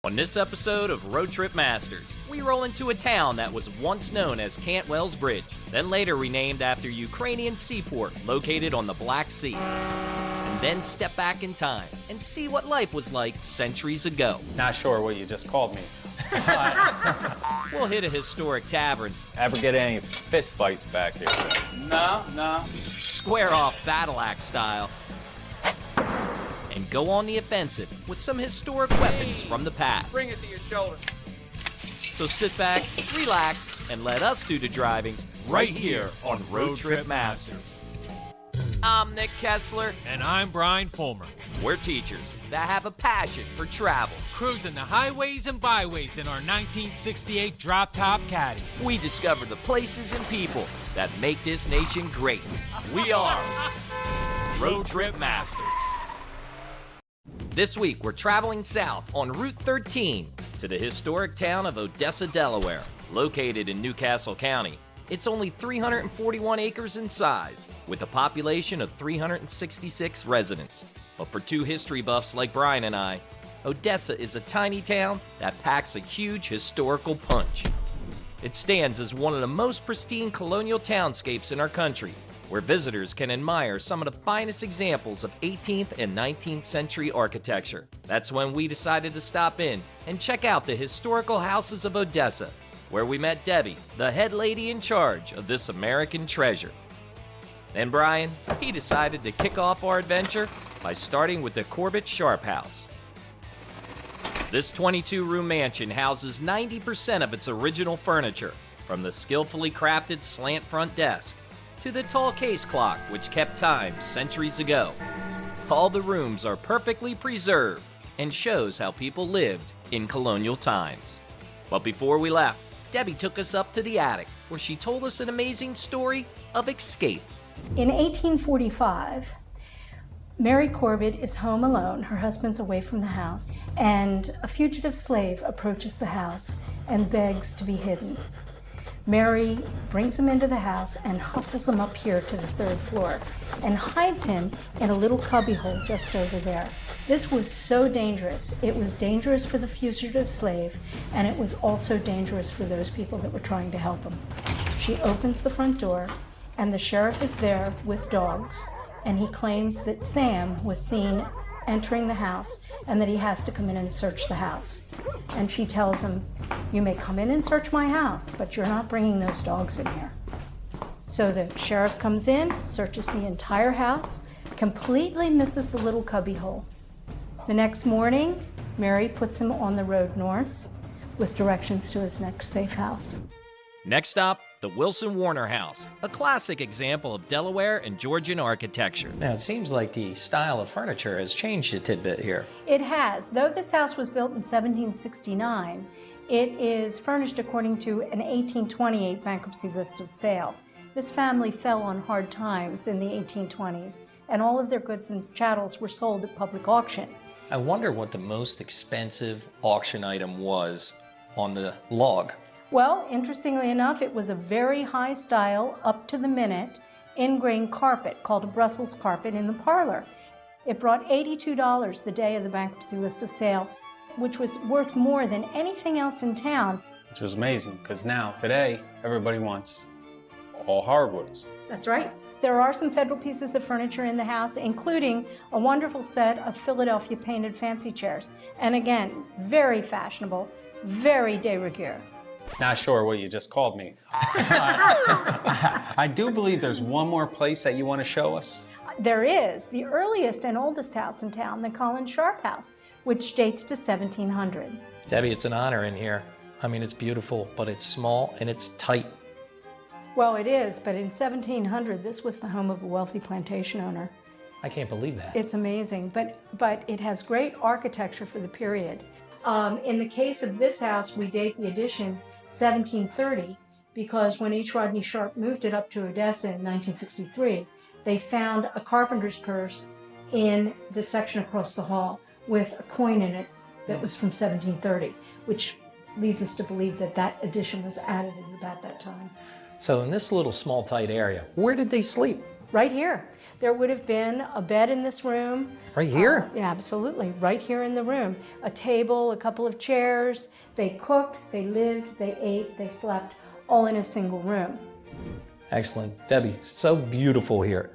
On this episode of Road Trip Masters, we roll into a town that was once known as Cantwell's Bridge, then later renamed after Ukrainian seaport located on the Black Sea. And then step back in time and see what life was like centuries ago. Not sure what you just called me. We'll hit a historic tavern. Ever get any fist fights back here? No. Square off battle axe style. And go on the offensive with some historic weapons from the past. Bring it to your shoulder. So sit back, relax, and let us do the driving right here on Road Trip Masters. I'm Nick Kessler. And I'm Brian Fulmer. We're teachers that have a passion for travel. Cruising the highways and byways in our 1968 drop-top caddy. We discover the places and people that make this nation great. We are Road Trip Masters. This week, we're traveling south on Route 13 to the historic town of Odessa, Delaware. Located in Newcastle County, it's only 341 acres in size, with a population of 366 residents. But for two history buffs like Brian and I, Odessa is a tiny town that packs a huge historical punch. It stands as one of the most pristine colonial townscapes in our country, where visitors can admire some of the finest examples of 18th and 19th century architecture. That's when we decided to stop in and check out the historical houses of Odessa, where we met Debbie, the head lady in charge of this American treasure. Then Brian, he decided to kick off our adventure by starting with the Corbett Sharp House. This 22-room mansion houses 90% of its original furniture, from the skillfully crafted slant front desk to the tall case clock which kept time centuries ago. All the rooms are perfectly preserved and shows how people lived in colonial times. But before we left, Debbie took us up to the attic where she told us an amazing story of escape. In 1845, Mary Corbett is home alone. Her husband's away from the house, and a fugitive slave approaches the house and begs to be hidden. Mary brings him into the house and hustles him up here to the third floor and hides him in a little cubbyhole just over there. This was so dangerous. It was dangerous for the fugitive slave, and it was also dangerous for those people that were trying to help him. She opens the front door, and the sheriff is there with dogs, and he claims that Sam was seen entering the house and that he has to come in and search the house. And she tells him, "You may come in and search my house, but you're not bringing those dogs in here." So the sheriff comes in, searches the entire house, completely misses the little cubbyhole. The next morning, Mary puts him on the road north with directions to his next safe house. Next stop, the Wilson Warner House, a classic example of Delaware and Georgian architecture. Now, it seems like the style of furniture has changed a tidbit here. It has. Though this house was built in 1769, it is furnished according to an 1828 bankruptcy list of sale. This family fell on hard times in the 1820s, and all of their goods and chattels were sold at public auction. I wonder what the most expensive auction item was on the log. Well, interestingly enough, it was a very high style, up to the minute, ingrain carpet called a Brussels carpet in the parlor. It brought $82 the day of the bankruptcy list of sale, which was worth more than anything else in town. Which was amazing, because now, today, everybody wants all hardwoods. That's right. There are some federal pieces of furniture in the house, including a wonderful set of Philadelphia painted fancy chairs. And again, very fashionable, very de rigueur. Not sure what you just called me. I do believe there's one more place that you want to show us. There is the earliest and oldest house in town, the Collins Sharp House, which dates to 1700. Debbie, it's an honor in here. I mean, it's beautiful, but it's small and it's tight. Well, it is, but in 1700, this was the home of a wealthy plantation owner. I can't believe that. It's amazing, but it has great architecture for the period. In the case of this house, we date the addition 1730, because when H. Rodney Sharp moved it up to Odessa in 1963, they found a carpenter's purse in the section across the hall with a coin in it that was from 1730, which leads us to believe that that addition was added at about that time. So in this little small tight area, where did they sleep? Right here. There would have been a bed in this room. Right here? Yeah, absolutely. Right here in the room. A table, a couple of chairs. They cooked, they lived, they ate, they slept, all in a single room. Excellent. Debbie, so beautiful here.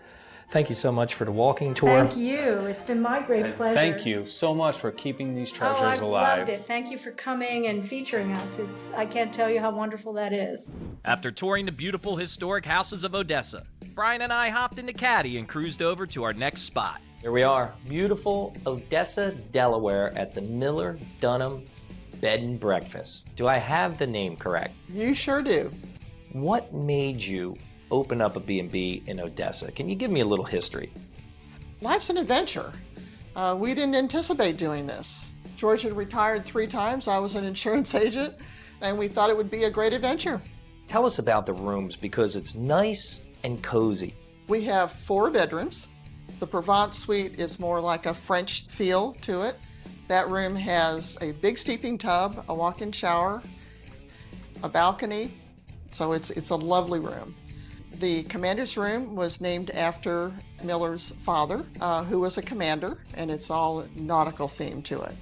Thank you so much for the walking tour. Thank you. It's been my great pleasure. Thank you so much for keeping these treasures I've alive. loved it. Thank you for coming and featuring us. I can't tell you how wonderful that is. After touring the beautiful historic houses of Odessa, Brian and I hopped in the caddy and cruised over to our next spot. Here we are, beautiful Odessa, Delaware at the Miller Dunham Bed and Breakfast. Do I have the name correct? You sure do. What made you open up a B&B in Odessa? Can you give me a little history? Life's an adventure. We didn't anticipate doing this. George had retired 3 times. I was an insurance agent, and we thought it would be a great adventure. Tell us about the rooms because it's nice and cozy. We have 4 bedrooms. The Provence suite is more like a French feel to it. That room has a big steeping tub, a walk-in shower, a balcony, so it's a lovely room. The commander's room was named after Miller's father, who was a commander, and it's all nautical theme to it.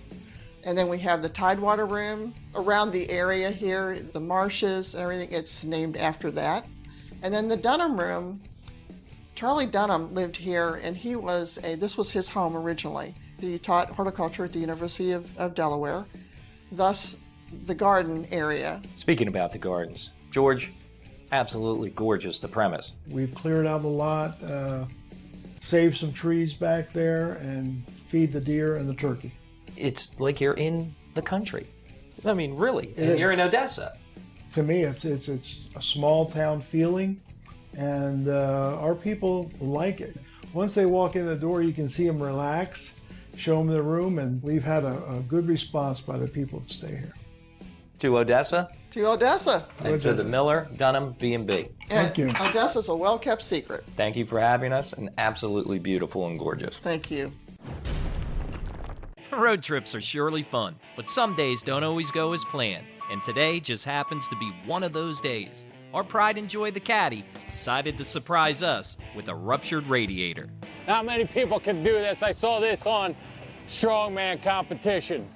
And then we have the Tidewater room. Around the area here, the marshes and everything, it's named after that. And then the Dunham room, Charlie Dunham lived here, and this was his home originally. He taught horticulture at the University of Delaware, thus the garden area. Speaking about the gardens, George, absolutely gorgeous, the premise. We've cleared out a lot, saved some trees back there, and feed the deer and the turkey. It's like you're in the country. I mean, really, It is. you're in Odessa. To me, it's a small town feeling, and our people like it. Once they walk in the door, you can see them relax, show them the room, and we've had a good response by the people that stay here. To Odessa To Odessa. and to the Miller Dunham B&B. Thank you. Odessa's a well-kept secret. Thank you for having us, and absolutely beautiful and gorgeous. Thank you. Road trips are surely fun, but some days don't always go as planned, and today just happens to be one of those days. Our pride and joy, the caddy, decided to surprise us with a ruptured radiator. Not many people can do this. I saw this on strongman competitions.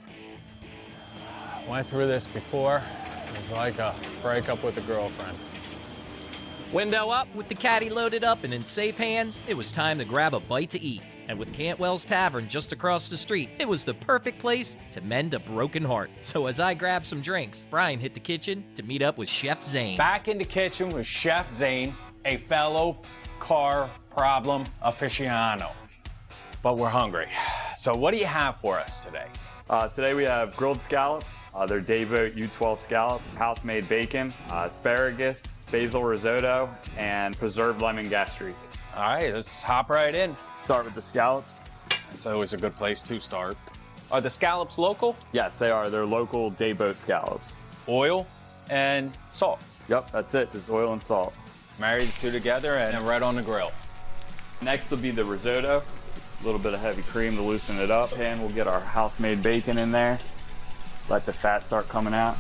Went through this before. It was like a breakup with a girlfriend. Window up, with the caddy loaded up and in safe hands, it was time to grab a bite to eat. And with Cantwell's Tavern just across the street, it was the perfect place to mend a broken heart. So as I grabbed some drinks, Brian hit the kitchen to meet up with Chef Zane. Back in the kitchen with Chef Zane, a fellow car problem aficionado. But we're hungry. So what do you have for us today? Today we have grilled scallops. They're Day-Boat U12 scallops, house-made bacon, asparagus, basil risotto, and preserved lemon gastrique. All right, let's hop right in. Start with the scallops. It's always a good place to start. Are the scallops local? Yes, they are. They're local Day-Boat scallops. Oil and salt. Yep, that's it. Just oil and salt. Marry the two together and right on the grill. Next will be the risotto. A little bit of heavy cream to loosen it up. And we'll get our house-made bacon in there. Let the fat start coming out.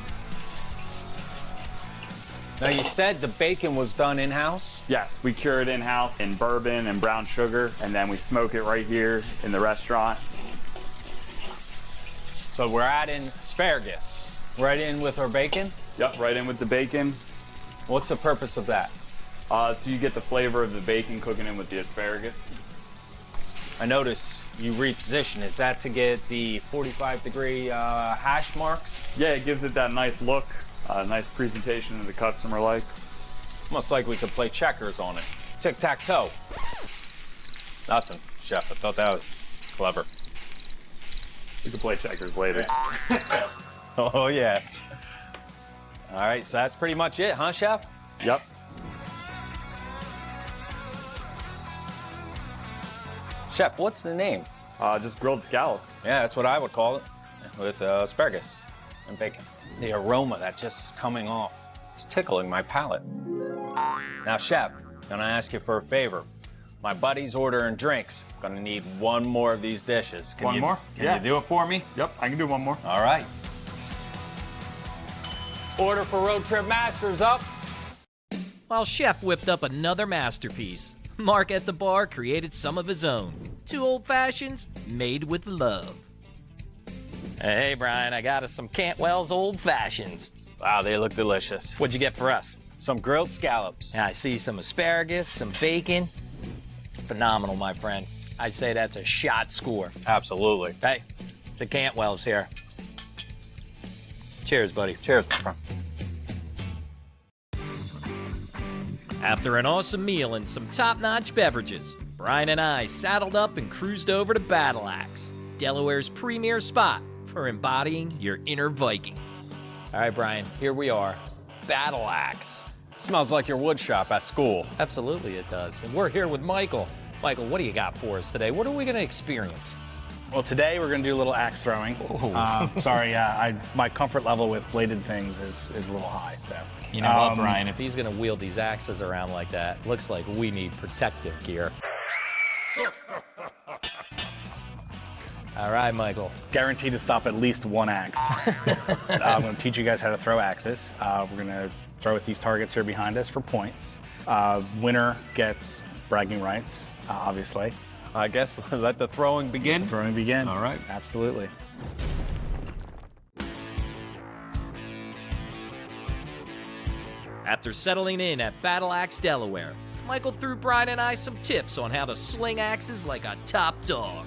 Now you said the bacon was done in-house? Yes, we cure it in-house in bourbon and brown sugar, and then we smoke it right here in the restaurant. So we're adding asparagus right in with our bacon? Yep, right in with the bacon. What's the purpose of that? So you get the flavor of the bacon cooking in with the asparagus. I notice you reposition. Is that to get the 45-degree hash marks? Yeah, it gives it that nice look, nice presentation that the customer likes. Almost like we could play checkers on it. Tic-tac-toe. Nothing, Chef. I thought that was clever. We can play checkers later. Oh, yeah. All right, so that's pretty much it, huh, Chef? Yep. Chef, what's the name? Just grilled scallops. Yeah, that's what I would call it, with asparagus and bacon. The aroma that just is coming off, it's tickling my palate. Now, Chef, gonna ask you for a favor. My buddy's ordering drinks. Gonna need one more of these dishes. Can you do it for me? Yep, I can do one more. All right. Order for Road Trip Masters up. While Chef whipped up another masterpiece, Mark at the bar created some of his own. 2 old fashions made with love. Hey, Brian, I got us some Cantwell's Old Fashions. Wow, they look delicious. What'd you get for us? Some grilled scallops. I see some asparagus, some bacon. Phenomenal, my friend. I'd say that's a shot score. Absolutely. Hey, the Cantwell's here. Cheers, buddy. Cheers, my friend. After an awesome meal and some top-notch beverages, Brian and I saddled up and cruised over to Battle Axe, Delaware's premier spot for embodying your inner Viking. All right, Brian, here we are. Battle Axe. Smells like your wood shop at school. Absolutely it does. And we're here with Michael. Michael, what do you got for us today? What are we going to experience? Well, today we're going to do a little axe throwing. Sorry, my comfort level with bladed things is a little high. So You know what, Brian? If he's going to wield these axes around like that, looks like we need protective gear. All right, Michael. Guaranteed to stop at least one axe. I'm going to teach you guys how to throw axes. We're going to throw at these targets here behind us for points. Winner gets bragging rights, obviously. I guess let the throwing begin. Throwing begin. All right. Absolutely. After settling in at Battle Axe, Delaware, Michael threw Brian and I some tips on how to sling axes like a top dog.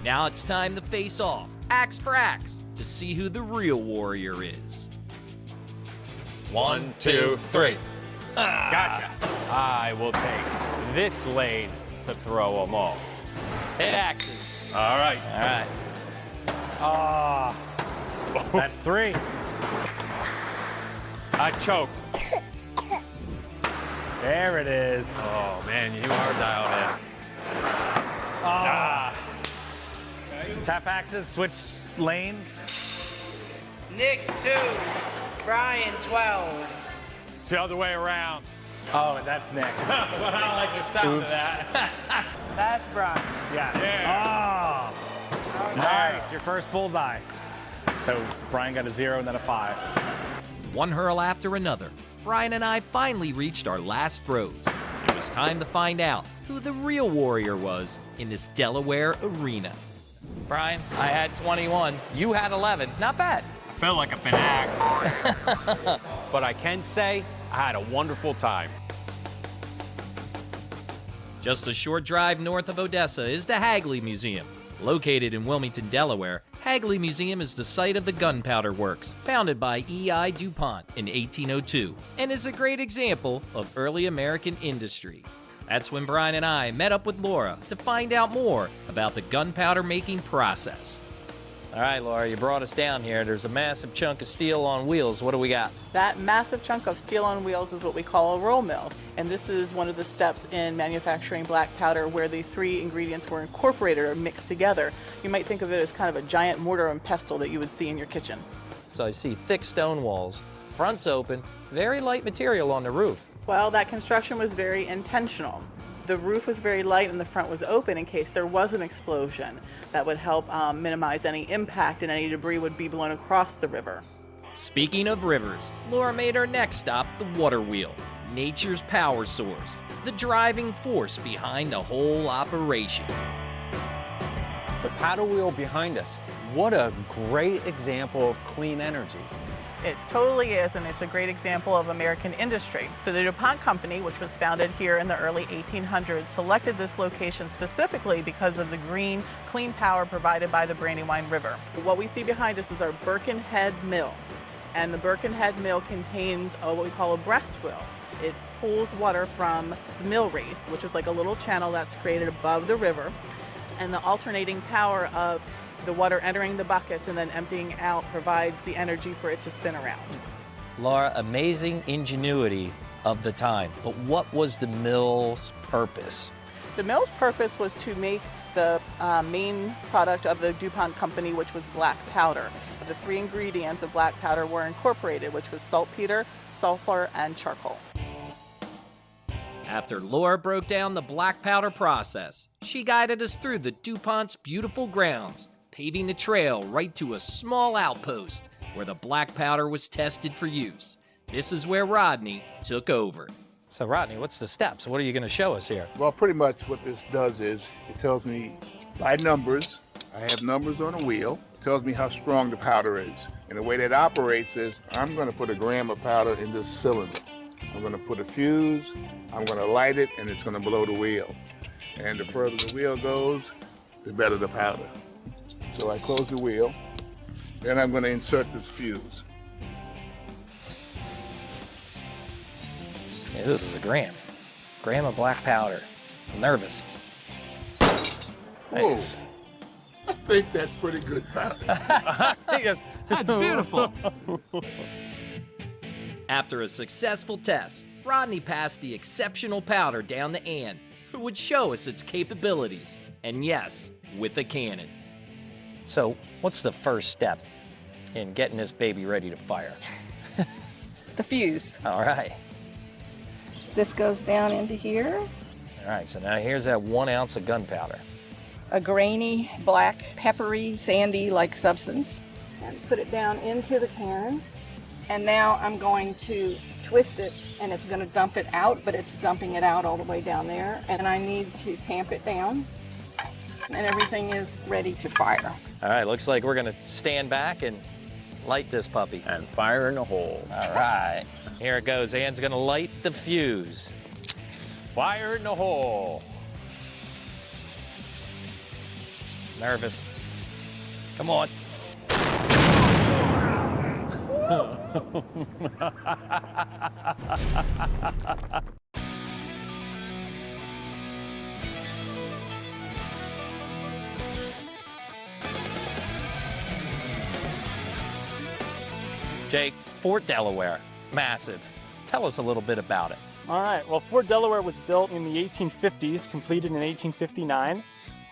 Now it's time to face off, axe for axe, to see who the real warrior is. 1, 2, 3. Gotcha. I will take this lane to throw them off. Hit axes. All right. All right. That's 3. I choked. There it is. Oh, man, you are dialed in. Tap axes, switch lanes. Nick 2, Brian 12. It's the other way around. Oh, that's Nick. I like the sound of that. That's Brian. Yeah. Oh, nice. Your first bullseye. So Brian got a 0 and then a 5. One hurl after another, Brian and I finally reached our last throws. It was time to find out who the real warrior was in this Delaware arena. Brian, I had 21. You had 11. Not bad. I feel like I've been axed. But I can say I had a wonderful time. Just a short drive north of Odessa is the Hagley Museum. Located in Wilmington, Delaware, Hagley Museum is the site of the Gunpowder Works, founded by E.I. DuPont in 1802, and is a great example of early American industry. That's when Brian and I met up with Laura to find out more about the gunpowder making process. All right, Laura, you brought us down here. There's a massive chunk of steel on wheels. What do we got? That massive chunk of steel on wheels is what we call a roll mill. And this is one of the steps in manufacturing black powder where the 3 ingredients were incorporated or mixed together. You might think of it as kind of a giant mortar and pestle that you would see in your kitchen. So I see thick stone walls, fronts open, very light material on the roof. Well, that construction was very intentional. The roof was very light and the front was open in case there was an explosion. That would help minimize any impact and any debris would be blown across the river. Speaking of rivers, Laura made her next stop the water wheel, nature's power source, the driving force behind the whole operation. The paddle wheel behind us, what a great example of clean energy. It totally is, and it's a great example of American industry. The DuPont Company, which was founded here in the early 1800s, selected this location specifically because of the green, clean power provided by the Brandywine River. What we see behind us is our Birkenhead Mill, and the Birkenhead Mill contains what we call a breast wheel. It pulls water from the mill race, which is like a little channel that's created above the river, and the alternating power of the water entering the buckets and then emptying out provides the energy for it to spin around. Laura, amazing ingenuity of the time, but what was the mill's purpose? The mill's purpose was to make the main product of the DuPont Company, which was black powder. The 3 ingredients of black powder were incorporated, which was saltpeter, sulfur, and charcoal. After Laura broke down the black powder process, she guided us through the DuPont's beautiful grounds, paving the trail right to a small outpost where the black powder was tested for use. This is where Rodney took over. So Rodney, what's the steps? What are you going to show us here? Well, pretty much what this does is it tells me by numbers. I have numbers on a wheel. It tells me how strong the powder is. And the way that operates is I'm going to put a gram of powder in this cylinder. I'm going to put a fuse, I'm going to light it, and it's going to blow the wheel. And the further the wheel goes, the better the powder. So I close the wheel, then I'm going to insert this fuse. Yeah, this is a gram. Gram of black powder. I'm nervous. Whoa. Nice. I think that's pretty good powder. I think That's beautiful. After a successful test, Rodney passed the exceptional powder down to Ann, who would show us its capabilities. And yes, with a cannon. So, what's the first step in getting this baby ready to fire? The fuse. All right. This goes down into here. All right, so now here's that 1 ounce of gunpowder. A grainy, black, peppery, sandy-like substance. And put it down into the cannon. And now I'm going to twist it, and it's going to dump it out, but it's dumping it out all the way down there. And I need to tamp it down, and everything is ready to fire. All right, looks like we're going to stand back and light this puppy. And fire in the hole. All right, here it goes. Ann's going to light the fuse. Fire in the hole. Nervous. Come on. Jake, Fort Delaware, massive. Tell us a little bit about it. All right, well, Fort Delaware was built in the 1850s, completed in 1859,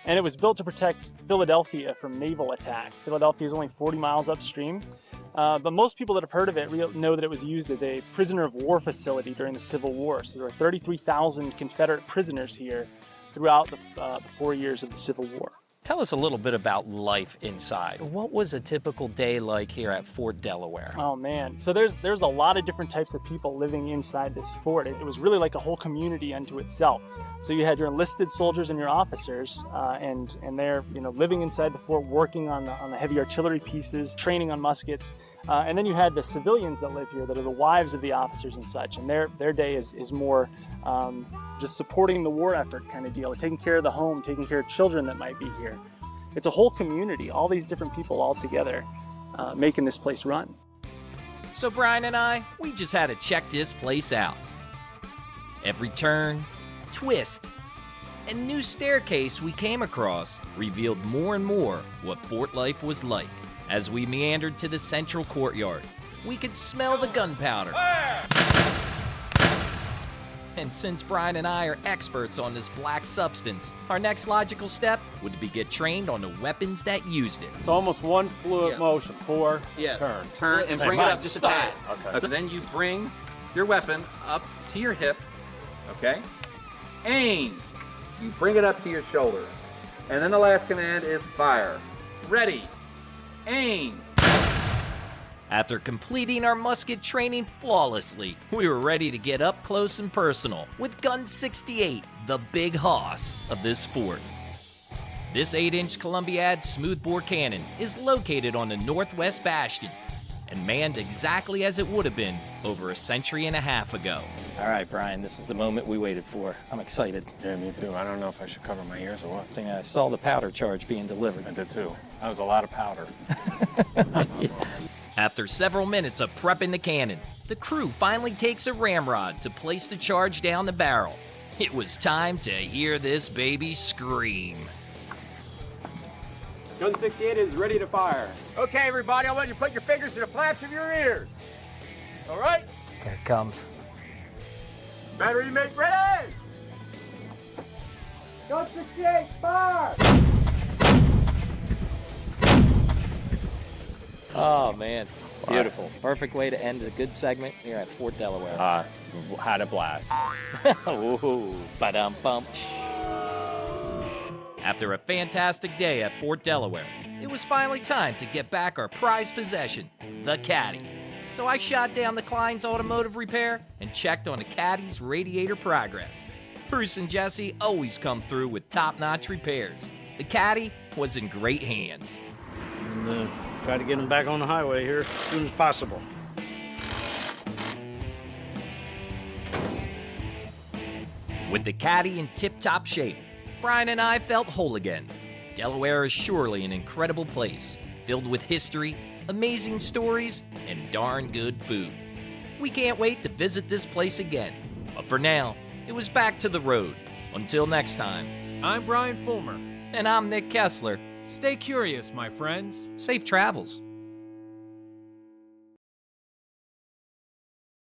and it was built to protect Philadelphia from naval attack. Philadelphia is only 40 miles upstream, but most people that have heard of it know that it was used as a prisoner of war facility during the Civil War. So there were 33,000 Confederate prisoners here throughout the 4 years of the Civil War. Tell us a little bit about life inside. What was a typical day like here at Fort Delaware? Oh man, so there's a lot of different types of people living inside this fort. It was really like a whole community unto itself. So you had your enlisted soldiers and your officers, and they're living inside the fort, working on the heavy artillery pieces, training on muskets. And then you had the civilians that live here that are the wives of the officers and such, and their day is more just supporting the war effort kind of deal, taking care of the home, taking care of children that might be here. It's a whole community, all these different people all together making this place run. So Brian and I, we just had to check this place out. Every turn, twist, and new staircase we came across revealed more and more what fort life was like. As we meandered to the central courtyard, we could smell the gunpowder. And since Brian and I are experts on this black substance, our next logical step would be get trained on the weapons that used it. It's almost one fluid motion. Turn and bring it up just a tad. Okay. So then you bring your weapon up to your hip, okay? Aim. You bring it up to your shoulder. And then the last command is fire. Ready. Aim. After completing our musket training flawlessly, we were ready to get up close and personal with Gun 68, the big hoss of this fort. This 8-inch Columbiad smoothbore cannon is located on the northwest bastion and manned exactly as it would have been over a century and a half ago. All right, Brian, this is the moment we waited for. I'm excited. Yeah, me too. I don't know if I should cover my ears or what. I saw the powder charge being delivered. I did too. That was a lot of powder. Yeah. After several minutes of prepping the cannon, the crew finally takes a ramrod to place the charge down the barrel. It was time to hear this baby scream. Gun 68 is ready to fire. Okay, everybody, I want you to put your fingers to the flaps of your ears. All right? Here it comes. Battery make ready! Gun 68, fire! Oh, man. Beautiful. Perfect way to end a good segment here at Fort Delaware. Had a blast. Ooh, ba-dum-bum. After a fantastic day at Fort Delaware, it was finally time to get back our prized possession, the caddy. So I shot down the Klein's Automotive Repair and checked on the Caddy's radiator progress. Bruce and Jesse always come through with top-notch repairs. The Caddy was in great hands. And try to get them back on the highway here as soon as possible. With the Caddy in tip-top shape, Brian and I felt whole again. Delaware is surely an incredible place, filled with history, amazing stories, and darn good food. We can't wait to visit this place again. But for now, it was back to the road. Until next time. I'm Brian Fulmer. And I'm Nick Kessler. Stay curious, my friends. Safe travels.